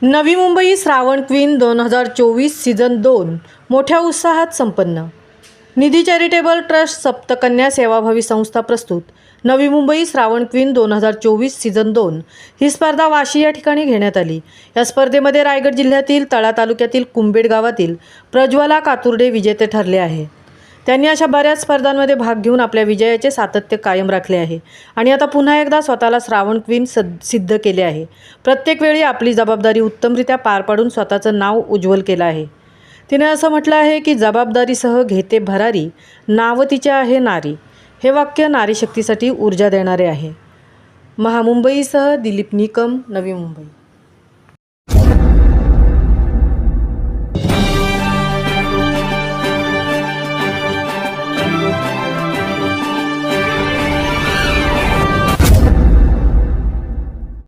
Navi Mumbai Shravan queen 2024 season 2 मोठ्या उत्साहात संपन्न। निधी चॅरिटेबल ट्रस्ट सप्तकन्या सेवाभावी संस्था प्रस्तुत नवी मुंबई श्रावण क्वीन 2024 सीझन 2 ही स्पर्धा वाशी या ठिकाणी घेण्यात आली। या स्पर्धेमध्ये रायगड जिल्ह्यातील तळा तालुक्यातील कुंबेड गावातील प्रज्वला कातुर्डे विजेते ठरले आहे। त्यांनी अशा बऱ्याच स्पर्धांमध्ये भाग घेऊन आपल्या विजयाचे सातत्य कायम राखले आहे आणि आता पुन्हा एकदा स्वतःला श्रावण क्वीन सिद्ध केले आहे। प्रत्येक वेळी आपली जबाबदारी उत्तमरित्या पार पाडून स्वतःचं नाव उज्ज्वल केलं आहे। तिने असं म्हटलं आहे की जबाबदारीसह घेते भरारी, नाव तिचे आहे नारी। हे वाक्य नारी शक्तीसाठी ऊर्जा देणारे आहे। महामुंबईसह दिलीप निकम, नवी मुंबई।